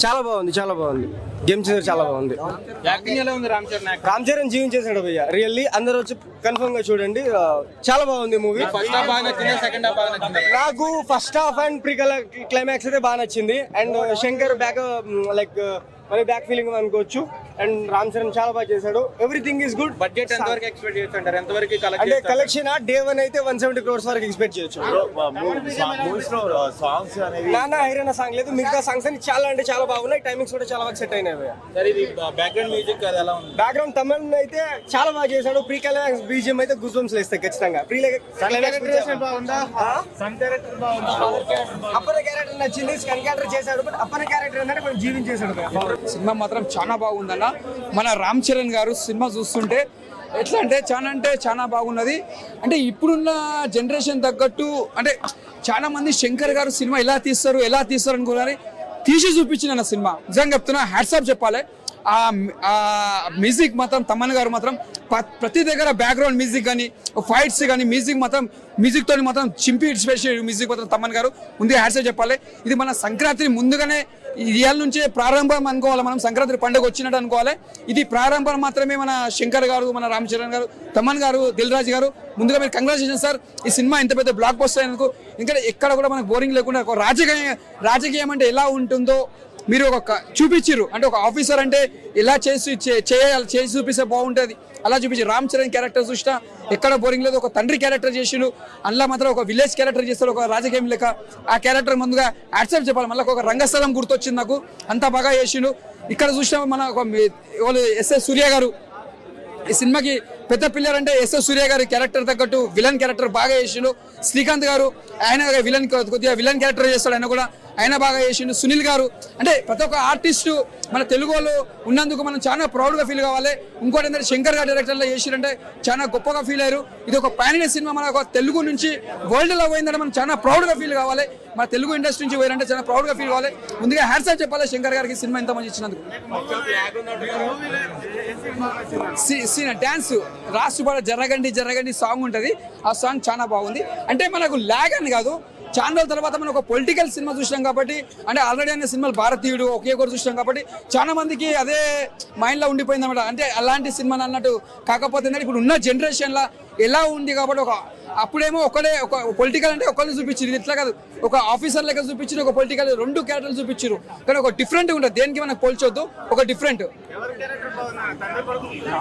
చాలా బాగుంది, చాలా బాగుంది. గేమ్ చేంజర్ చాలా బాగుంది. యాక్టింగ్ ఎలా ఉంది రామ్ చరణ్? రామ్ చరణ్ జీవించేసాడు భయ్య, రియల్లీ. అందరూ వచ్చి కన్ఫర్మ్ గా చూడండి, చాలా బాగుంది మూవీ. ఫస్ట్ హాఫ్ బాగా నచ్చింది, సెకండ్ హాఫ్ బాగా నచ్చింది? నాకు first half and pre climax అయితే బాగా నచ్చింది. అండ్ శంకర్ బ్యాక్ లైక్ మరి బ్యాక్ ఫీలింగ్ అనుకోవచ్చు. అండ్ రామ్ చరణ్ చాలా బాగా చేశాడు. Everything is good. బడ్జెట్ ఎంత వరకు ఎక్స్పెక్ట్ చేయొచ్చు అంటారు? ఎంత వరకు అంటే కలెక్షన్ డే 1 అయితే 170 crores వరకు ఎక్స్పెక్ట్ చేయొచ్చు. నానా హైరానా సాంగ్ లేదు, మిగతా సాంగ్స్ అని చాలా అంటే చాలా బాగున్నాయి. టైమింగ్స్ కూడా చాలా బాగా సెట్ అయినాయి. బ్యాక్గ్రౌండ్ మ్యూజిక్ అది ఎలా ఉంది? బ్యాక్గ్రౌండ్ తమిళ్ అయితే చాలా బాగా చేశాడు. ప్రీ క్లైమాక్స్ బీజిఎం అయితే గూస్ బంప్స్ లేస్తాయి ఖచ్చితంగా. అప్పర్ క్యారెక్టర్ నచ్చింది, స్కన్ క్యారెక్టర్ చేశాడు. బట్ అప్పర్ క్యారెక్టర్ అంటే కొంచెం జీవించేశాడు. సినిమా మాత్రం చాలా బాగుందన్న. మన రామ్ చరణ్ గారు సినిమా చూస్తుంటే ఎట్లా అంటే చాలా బాగున్నది. అంటే ఇప్పుడున్న జనరేషన్ తగ్గట్టు అంటే చాలా మంది శంకర్ గారు సినిమా ఎలా తీస్తారు అనుకున్నారు, తీసి చూపించిన సినిమా. నిజంగా చెప్తున్నా, హ్యాట్స్ ఆఫ్ చెప్పాలి. ఆ మ్యూజిక్ మాత్రం తమన్ గారు మాత్రం ప్రతి దగ్గర బ్యాక్గ్రౌండ్ మ్యూజిక్ కానీ, ఫైట్స్ కానీ, మ్యూజిక్ తోని మాత్రం చింపి స్పెషల్ మ్యూజిక్ మాత్రం తమన్ గారు ముందుగా హ్యాట్స్ ఆఫ్ చెప్పాలి. ఇది మన సంక్రాంతి ముందుగానే ఇవాళ నుంచే ప్రారంభం అనుకోవాలి. మనం సంక్రాంతి పండుగ వచ్చినట్టు అనుకోవాలి. ఇది ప్రారంభం మాత్రమే. మన శంకర్ గారు, మన రామ్ చరణ్ గారు, తమన్ గారు, దిల్ రాజు గారు, ముందుగా మీరు కంగ్రాచులేషన్ సార్. ఈ సినిమా ఇంత పెద్ద బ్లాక్ బస్టర్ అయినందుకు. ఇంకా ఎక్కడ కూడా మనకు బోరింగ్ లేకుండా ఒక రాజకీయం అంటే ఎలా ఉంటుందో మీరు ఒక చూపించారు. అంటే ఒక ఆఫీసర్ అంటే ఎలా చేసి చూపిస్తే బాగుంటుంది అలా చూపించి. రామ్ చరణ్ క్యారెక్టర్ చూసినా ఎక్కడ బోరింగ్ లేదు. ఒక తండ్రి క్యారెక్టర్ చేసిండు, అందులో మాత్రం ఒక విలేజ్ క్యారెక్టర్ చేస్తాడు, ఒక రాజకీయం లెక్క. ఆ క్యారెక్టర్ ముందుగా యాక్సెప్ట్ చెప్పాలి. మళ్ళీ ఒక రంగస్థలం గుర్తొచ్చింది నాకు, అంతా బాగా చేసిండు. ఇక్కడ చూసినా మన వాళ్ళు ఎస్ఎస్ సూర్య గారు ఈ సినిమాకి పెద్ద పిల్లర్ అంటే ఎస్ఎస్ సూర్య గారి క్యారెక్టర్ తగ్గట్టు విలన్ క్యారెక్టర్ బాగా చేసిండు. శ్రీకాంత్ గారు ఆయన కొద్దిగా విలన్ క్యారెక్టర్ చేస్తాడు, ఆయన కూడా ఆయన బాగా చేసిండు. సునీల్ గారు అంటే ప్రతి ఒక్క ఆర్టిస్టు మన తెలుగు వాళ్ళు ఉన్నందుకు మనం చాలా ప్రౌడ్గా ఫీల్ కావాలి. ఇంకోటి ఏంటంటే శంకర్ గారు డైరెక్టర్లో చేసిరంటే చాలా గొప్పగా ఫీల్ అయ్యారు. ఇది ఒక పాన్ ఇండియా సినిమా, మన తెలుగు నుంచి వరల్డ్లో పోయిందంటే మనం చాలా ప్రౌడ్గా ఫీల్ కావాలి. మన తెలుగు ఇండస్ట్రీ నుంచి పోయారంటే చాలా ప్రౌడ్గా ఫీల్ కావాలి. ముందుగా హ్యాట్స్ ఆఫ్ చెప్పాలి శంకర్ గారికి సినిమా ఇంత మంచి ఇచ్చినందుకు. డాన్స్ రాష్ట్రపడ జరగండి సాంగ్ ఉంటుంది. ఆ సాంగ్ చాలా బాగుంది. అంటే మనకు ల్యాగ్ అని కాదు, చాలా రోజుల తర్వాత మనం ఒక పొలిటికల్ సినిమా చూసినాం కాబట్టి, అంటే ఆల్రెడీ అనే సినిమాలు భారతీయుడు ఒకే ఒకటి చూసినాం కాబట్టి చాలా మందికి అదే మైండ్లో ఉండిపోయింది అన్నమాట. అంటే అలాంటి సినిమాలు అన్నట్టు. కాకపోతే ఇప్పుడు ఉన్న జనరేషన్లో ఎలా ఉంది కాబట్టి అప్పుడేమో ఒక పొలిటికల్ అంటే ఒకరిని చూపించారు, ఇట్లా కాదు ఒక ఆఫీసర్ లెక్క చూపించారు, ఒక పొలిటికల్ 2 క్యారెక్టర్లు చూపించారు. కానీ ఒక డిఫరెంట్ ఉంటుంది, దేనికి మనకు పోల్చొద్దు, ఒక డిఫరెంట్.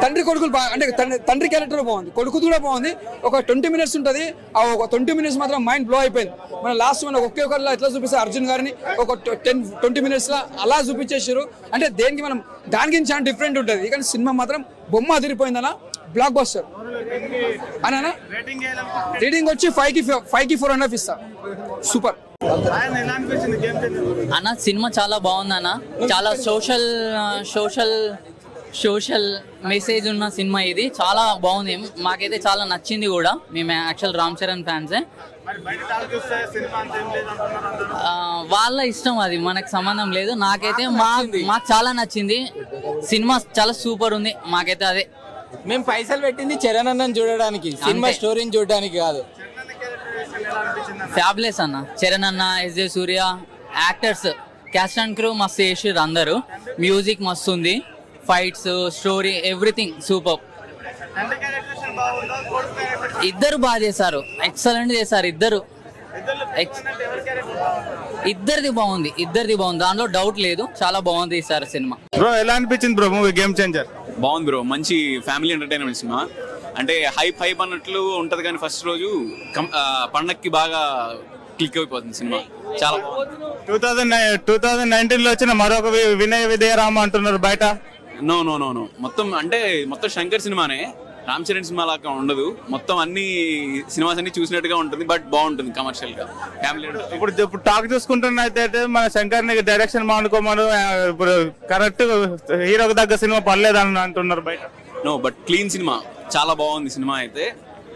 తండ్రి కొడుకులు బాగా, అంటే తండ్రి క్యారెక్టర్ బాగుంది, కొడుకు కూడా బాగుంది. ఒక 20 minutes ఉంటుంది, ఆ ఒక 20 minutes మాత్రం మైండ్ బ్లో అయిపోయింది. మన లాస్ట్ మన ఒకే ఒకరిలో ఎట్లా చూపిస్తారు అర్జున్ గారిని ఒక 10-20 minutes అలా చూపించేసారు. అంటే దేనికి మనం దానికి చాలా డిఫరెంట్ ఉంటుంది. కానీ సినిమా మాత్రం బొమ్మ అదిరిపోయిందన్న, బ్లాక్ బస్టర్ అన్న. రేటింగ్ వచ్చి 5కి 4.5 ఇస్తా. సూపర్ అన్న. సినిమా చాలా బాగుంది అన్న. చాలా సోషల్ మెసేజ్ ఉన్న సినిమా ఇది. చాలా బాగుంది, మాకైతే చాలా నచ్చింది కూడా. మేము యాక్చువల్ రామ్ చరణ్ ఫ్యాన్సే. వాళ్ళ ఇష్టం, అది మనకు సంబంధం లేదు. నాకైతే మాకు చాలా నచ్చింది సినిమా, చాలా సూపర్ ఉంది. మాకైతే అదే, మేము పైసలు పెట్టింది చరణ్ అన్నని చూడడానికి, సినిమా స్టోరీని చూడడానికి కాదు. ఫ్యాబ్లెస్ అన్న. చరణ్ అన్న, SJ Surya, actors, caste and crew మస్తు చేసిర్రు అందరూ. మ్యూజిక్ మస్తు ఉంది, ఫైట్స్, స్టోరీ, ఎవ్రీథింగ్ సూపర్. ఇద్దరు బాగా చేశారు, ఎక్సలెంట్ చేశారు ఇద్దరు. ఇద్దరిది బాగుంది, దాంట్లో డౌట్ లేదు. చాలా బాగుంది సార్ సినిమా. బ్రో ఎలా అనిపించింది బ్రో మూవీ గేమ్ చేంజర్? బాగుంది బ్రో, మంచి ఫ్యామిలీ ఎంటర్టైన్మెంట్ సినిమా. అంటే హైప్ అన్నట్లు ఉంటది, కానీ ఫస్ట్ రోజు పండక్కి బాగా క్లిక్ అయిపోతుంది సినిమా. చాలా 2019 లో వచ్చిన మరొక వినయ విజయరామ అంటున్నారు బయట. నో మొత్తం శంకర్ సినిమానే, రామ్ చరణ్ సినిమా లాగా ఉండదు. మొత్తం అన్ని సినిమాస్ అన్ని చూసినట్టుగా ఉంటుంది, బట్ బాగుంటుంది కమర్షియల్ గా, ఫ్యామిలీ. ఇప్పుడు టాక్ చూసుకుంటున్నట్టయితే మన శంకర్ ని డైరెక్షన్ మానుకోమను, ఇప్పుడు కరెక్ట్ హీరోకి దగ్గర సినిమా పర్లేదని అంటున్నారు బయట. నో, బట్ క్లీన్ సినిమా, చాలా బాగుంది సినిమా. అయితే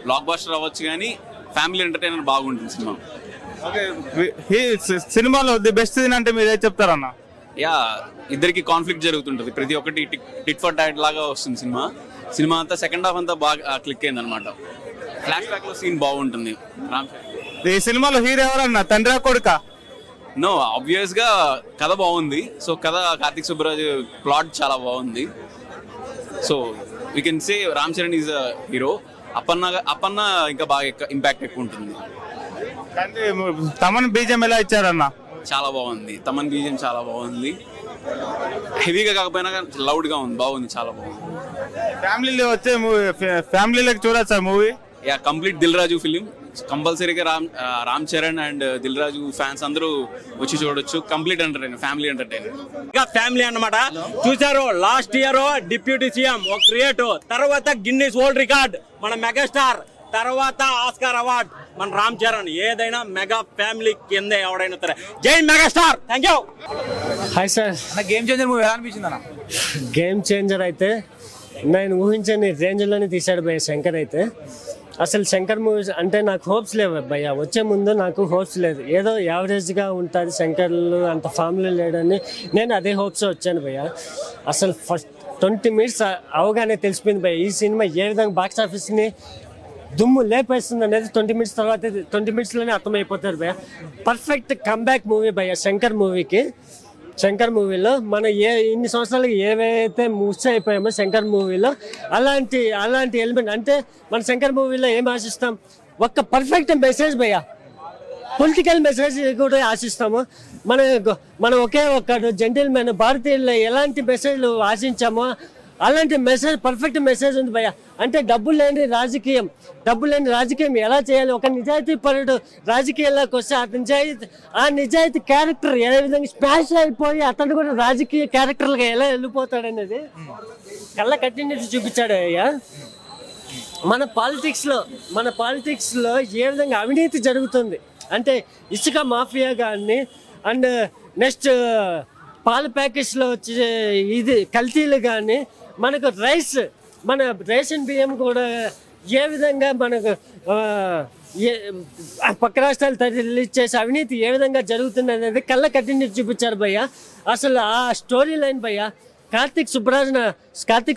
బ్లాక్ బస్టర్ అవ్వచ్చు, కానీ ఫ్యామిలీ ఎంటర్టైనర్ బాగుంటుంది సినిమా. సినిమాలో ది బెస్ట్ సీన్ అంటే మీరు ఏం చెప్తారన్న? యా, ఇద్దరికి కాన్ఫ్లిక్ట్ జరుగుతుంటది, ప్రతి ఒక్కటి టిట్ ఫర్ టాట్ లాగా వస్తుంది సినిమా అంతా. సెకండ్ హాఫ్ అంతా బాగా క్లిక్ అయింది అనమాట. ఫ్లాష్ బ్యాక్ లో సీన్ బాగుంటుంది. ఈ సినిమాలో హీరో ఎవరన్నా, తండ్రి కొడుక? నో ఆబ్వియస్ గా కథ బాగుంది. సో కథ కార్తిక్ సుబ్బరాజ్ ప్లాట్ చాలా బాగుంది. So we can say Ram Charan is a hero. Appanna ఇంకా బాగా ఇంపాక్ట్ ఎక్కువ ఉంటుంది. అంటే తమన్ బీజం ఎలా ఇచ్చారన్న? చాలా బాగుంది. తమన్ బీజం చాలా బాగుంది. హెవీగా కాకపోయినా లౌడ్ గా ఉంది, బాగుంది, చాలా బాగుంది. ఫ్యామిలీలో వచ్చే మూవీ, ఫ్యామిలీలోకి చూడొచ్చా movie? Yeah, complete Dil Raju film. కంపల్సరీగా రామ్ చరణ్ అండ్ దిల్ రాజు ఫ్యాన్స్ అందరూ వచ్చి చూడొచ్చు. Complete entertainer, family entertainer. Family అన్నమాట. చూసారు లాస్ట్ ఇయర్ డిప్యూటీ సీఎం ఒక క్రియేటివ్, తర్వాత గిన్నీస్ వరల్డ్ రికార్డ్ మన మెగాస్టార్, తర్వాత ఆస్కార్ అవార్డ్ మన రామ్ చరణ్. ఏదైనా మెగా ఫ్యామిలీ కింద ఎవడైనా సరే. జై megastar. Thank you. Hi sir. Game changer movie ఎలా అనిపించింది అన్న? గేమ్ చేంజర్ అయితే నేను ఊహించని రేంజ్లోనే తీశాడు భయ్య శంకర్ అయితే. అసలు శంకర్ మూవీస్ అంటే నాకు హోప్స్ లేవు భయ్య. వచ్చే ముందు నాకు హోప్స్ లేదు, ఏదో యావరేజ్గా ఉంటుంది శంకర్లు, అంత ఫామ్లో లేడని నేను అదే హోప్స్ వచ్చాను భయ్య. అసలు ఫస్ట్ 20 minutes అవగానే తెలిసిపోయింది భయ్య ఈ సినిమా ఏ విధంగా బాక్స్ ఆఫీస్ని దుమ్ము లేపేస్తుంది అనేది 20 minutes తర్వాత 20 minutesలోనే అర్థమైపోతారు భయ్య. పర్ఫెక్ట్ కంబ్యాక్ మూవీ భయ్య శంకర్ మూవీకి. శంకర్ మూవీలో మన ఇన్ని సంవత్సరాలకి ఏవైతే మిస్ అయిపోయామో శంకర్ మూవీలో అలాంటి ఎలిమెంట్ అంటే మన శంకర్ మూవీలో ఏం ఆశిస్తాం? ఒక్క పర్ఫెక్ట్ మెసేజ్ భయ్య, పొలిటికల్ మెసేజ్ కూడా ఆశిస్తాము. మనం ఒకే ఒక్కడు జెంటిల్మెన్ భారతీయుల్లో ఎలాంటి మెసేజ్లు ఆశించామో అలాంటి మెసేజ్, పర్ఫెక్ట్ మెసేజ్ ఉంది భయ్య. అంటే డబ్బు లేని రాజకీయం ఎలా చేయాలి? ఒక నిజాయితీ పరుడు రాజకీయాల్లోకి వస్తే ఆ నిజాయితీ క్యారెక్టర్ ఏ విధంగా స్మాష్ అయిపోయి అతను కూడా రాజకీయ క్యారెక్టర్లుగా ఎలా వెళ్ళిపోతాడు అనేది కళ్ళ కట్టినట్టు చూపించాడు అయ్యా. మన పాలిటిక్స్లో ఏ విధంగా అవినీతి జరుగుతుంది అంటే ఇసుక మాఫియా కానీ, అండ్ నెక్స్ట్ పాల ప్యాకెట్స్లో వచ్చే ఇది కల్తీలు కానీ, మనకు మన రేషన్ బియ్యం కూడా ఏ విధంగా మనకు పక్క రాష్ట్రాలు రిలీజ్ చేసి అవినీతి ఏ విధంగా జరుగుతుంది అనేది కళ్ళ కట్టించి చూపించారు భయ్య. అసలు ఆ స్టోరీ లైన్ భయ్య, కార్తిక్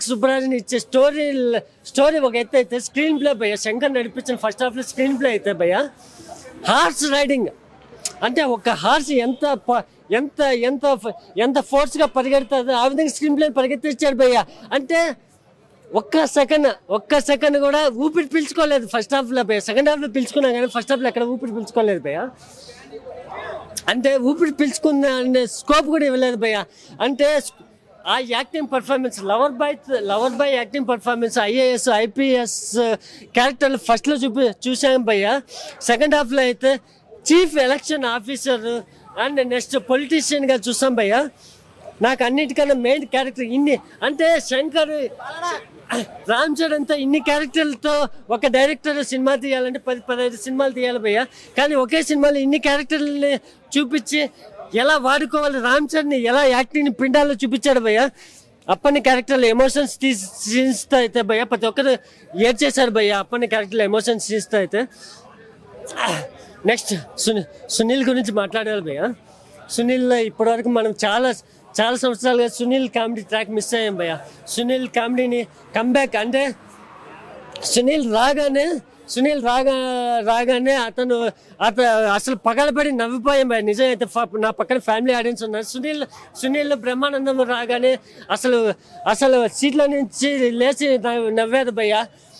సుబ్బరాజన్ ఇచ్చే స్టోరీ ఒక ఎత్తు అయితే, స్క్రీన్ ప్లే భయ్య శంకర్ నడిపించిన ఫస్ట్ హాఫ్లో స్క్రీన్ ప్లే అయితే భయ్య, హార్స్ రైడింగ్ అంటే ఒక హార్స్ ఎంత ఫోర్స్గా పరిగెడుతుందో ఆ విధంగా స్క్రీన్ ప్లే పరిగెత్తించాడు భయ్య. అంటే ఒక్క సెకండ్ కూడా ఊపిరి పీల్చుకోలేదు ఫస్ట్ హాఫ్లో భయ్య. సెకండ్ హాఫ్లో పీల్చుకున్నా కానీ ఫస్ట్ హాఫ్లో ఎక్కడ ఊపిరి పీల్చుకోలేదు భయ్య. అంటే ఊపిరి పీల్చుకున్న అనే స్కోప్ కూడా ఇవ్వలేదు భయ్య. అంటే ఆ acting performance, lover boy acting performance, IAS IPS క్యారెక్టర్లు ఫస్ట్లో చూసాం భయ్య. సెకండ్ హాఫ్లో అయితే chief election officer and next పొలిటీషియన్గా చూసాం భయ్య. నాకు అన్నిటికన్నా మెయిన్ క్యారెక్టర్ ఇన్ని అంటే శంకర్, రామ్ చరణ్తో ఇన్ని క్యారెక్టర్లతో ఒక డైరెక్టర్ సినిమా తీయాలంటే 10-15 సినిమాలు తీయాలి భయ్య. కానీ ఒకే సినిమాలో ఇన్ని క్యారెక్టర్లని చూపించి ఎలా వాడుకోవాలి, రామ్ చరణ్ ఎలా యాక్టింగ్ పిండాల్లో చూపించాడు భయ్య. అప్పని క్యారెక్టర్లో ఎమోషన్స్ సీన్స్తో అయితే భయ్య ప్రతి ఒక్కరు ఏడ్చేశారు భయ్య. అప్పని క్యారెక్టర్లో ఎమోషన్స్ సీన్స్తో అయితే. నెక్స్ట్ సునీల్ గురించి మాట్లాడాలి భయ్య. సునీల్ ఇప్పటివరకు మనం చాలా సంవత్సరాలుగా సునీల్ కామెడీ ట్రాక్ మిస్ అయ్యాం భయ్య. సునీల్ కామెడీని కంబ్యాక్ అంటే సునీల్ రాగానే అతను అసలు పగలబడి నవ్విపోయాం భయ్య. నిజం అయితే నా పక్కన ఫ్యామిలీ ఆడియన్స్ ఉన్నారు. సునీల్ బ్రహ్మానందం రాగానే అసలు సీట్లో నుంచి లేచి నవ్వేది భయ్య.